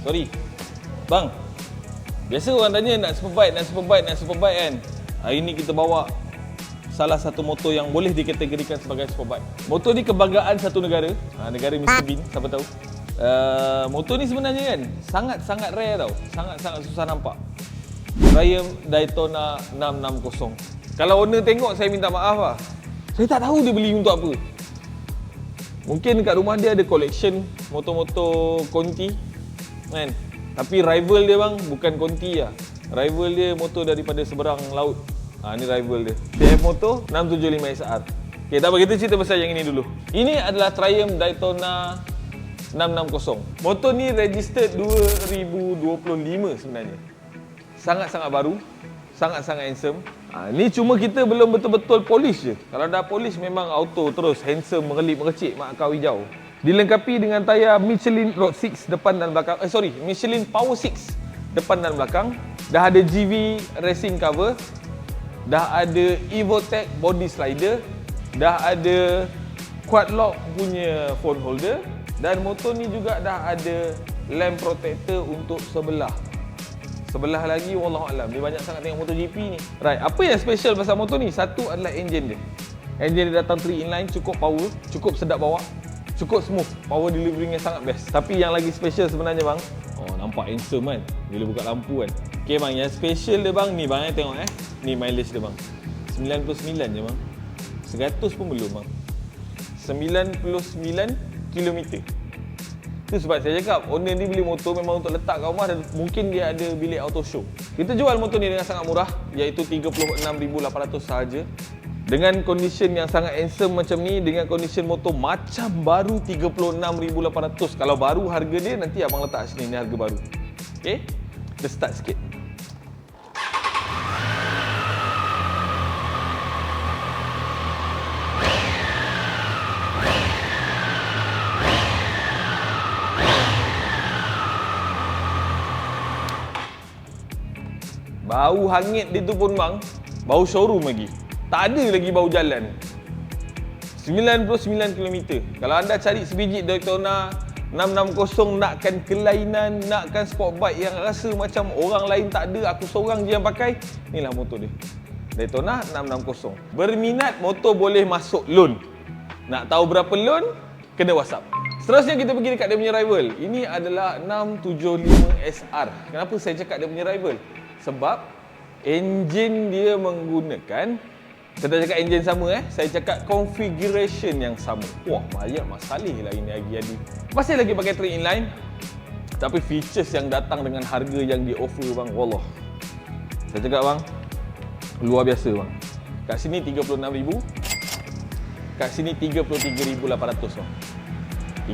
Sorry. Bang, biasa orang tanya nak superbike kan. Hari ni kita bawa salah satu motor yang boleh dikategorikan sebagai superbike. Motor ni kebanggaan satu negara. Negara Mr. Bean, siapa tahu. Motor ni sebenarnya kan sangat-sangat rare tau. Sangat-sangat susah nampak. Triumph Daytona 660. Kalau owner tengok, saya minta maaf lah. Saya tak tahu dia beli untuk apa. Mungkin kat rumah dia ada collection motor-motor Conti kan. Tapi rival dia bang bukan Conti lah. Rival dia motor daripada seberang laut. Ni rival dia. CF Moto 675 SR. Okay, tak apa, kita cerita pasal yang ini dulu. Ini adalah Triumph Daytona 660. Motor ni registered 2025 sebenarnya. Sangat-sangat baru, sangat-sangat handsome. Ni cuma kita belum betul-betul polish je. Kalau dah polish memang auto terus handsome, mengelip-mengecik mak kau hijau. Dilengkapi dengan tayar Michelin Road 6 depan dan belakang. Michelin Power 6 depan dan belakang. Dah ada GV racing cover. Dah ada Evotech body slider. Dah ada quad lock punya phone holder. Dan motor ni juga dah ada lamp protector untuk sebelah. Sebelah lagi wallahualam. Dia banyak sangat tengok MotoGP ni. Right, apa yang special pasal motor ni? Satu adalah engine dia. Engine dia datang 3 inline, cukup power, cukup sedap bawa, cukup smooth. Power delivery-nya sangat best. Tapi yang lagi special sebenarnya bang, nampak handsome kan bila buka lampu kan. Okay bang, yang special dia bang, ni bang tengok ni mileage dia bang. 99 je bang. 100 pun belum bang. 99 km. Itu sebab saya cakap, owner ni beli motor memang untuk letak kat rumah dan mungkin dia ada bilik auto show. Kita jual motor ni dengan sangat murah, iaitu 36,800 sahaja. Dengan condition yang sangat handsome macam ni, dengan condition motor macam baru 36,800. Kalau baru harga dia, nanti abang letak sini, ni harga baru. Okay, kita start sikit. Bau hangit dia tu pun bang, bau showroom lagi. Tak ada lagi bau jalan. 99 km. Kalau anda cari sebiji Daytona 660 nakkan kelainan, nakkan sport bike yang rasa macam orang lain tak ada, aku seorang je yang pakai, inilah motor dia. Daytona 660. Berminat motor boleh masuk loan. Nak tahu berapa loan? Kena WhatsApp. Seterusnya kita pergi dekat dia punya rival. Ini adalah 675 SR. Kenapa saya cakap dia punya rival? Sebab enjin dia menggunakan, saya dah cakap enjin sama saya cakap configuration yang sama. Wah, banyak masalah lah ini lagi-lagi. Masih lagi pakai 3 inline, tapi features yang datang dengan harga yang di offer bang, wallah. Saya cakap bang, luar biasa bang. Kat sini 36,000, kat sini 33,800 bang.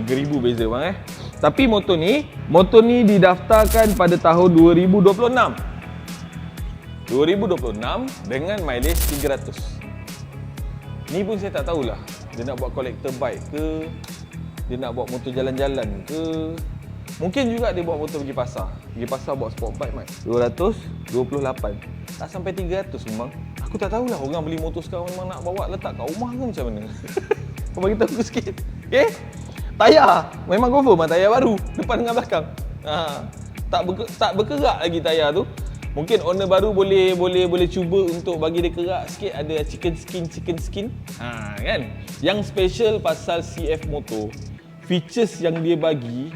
3,000 beza bang Tapi motor ni didaftarkan pada tahun 2026 dengan mileage 300. Ni pun saya tak tahulah. Dia nak buat collector bike ke, dia nak buat motor jalan-jalan ke. Mungkin juga dia buat motor pergi pasar. Pergi pasar buat sport bike mat. 228. Tak sampai 300 memang. Aku tak tahulah orang beli motor sekarang memang nak bawa letak kat rumah ke macam mana. Kau bagi tahu aku sikit. Okey? Tayar memang confirm tayar baru depan dengan belakang. Tak berkerak lagi tayar tu. Mungkin owner baru boleh cuba untuk bagi dia kerak sikit, ada chicken skin. Kan? Yang special pasal CF Moto, features yang dia bagi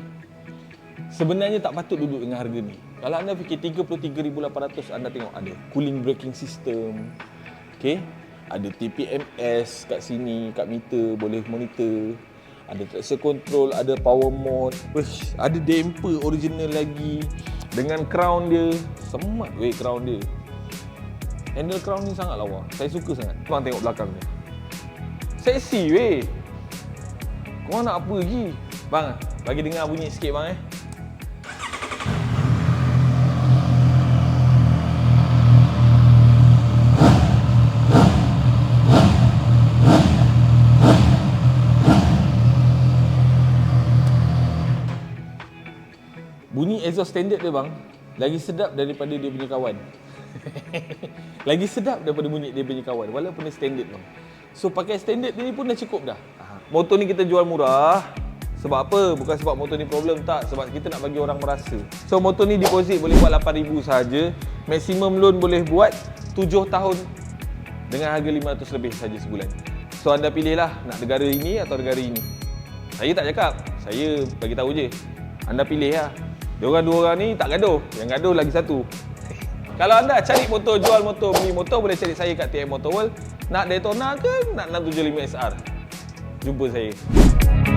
sebenarnya tak patut duduk dengan harga ni. Kalau anda fikir 33,800, anda tengok ada cooling braking system. Okey, ada TPMS kat sini, kat meter boleh monitor. Ada traction control, ada power mode, ada damper original lagi. Dengan crown dia, semat weh crown dia. Handle crown ni sangat lawa. Saya suka sangat. Korang tengok belakang dia. Seksi weh. Korang nak apa lagi? Bang, bagi dengar bunyi sikit bang Bunyi exhaust standard dia bang, lagi sedap daripada dia punya kawan. Lagi sedap daripada bunyi dia punya kawan, walaupun dia standard bang. So pakai standard ni pun dah cukup dah. Motor ni kita jual murah, Sebab apa? Bukan sebab motor ni problem, tak. Sebab kita nak bagi orang merasa. So motor ni deposit boleh buat 8,000 sahaja. Maximum loan boleh buat 7 tahun dengan harga 500 lebih saja sebulan. So anda pilihlah nak negara ini atau negara ini. Saya tak cakap, saya bagi tahu je. Anda pilih lah. Diorang dua orang ni tak gaduh. Yang gaduh lagi satu. Kalau anda cari motor, jual motor, beli motor, boleh cari saya kat TM Motor World. Nak Daytona ke nak 675 SR? Jumpa saya.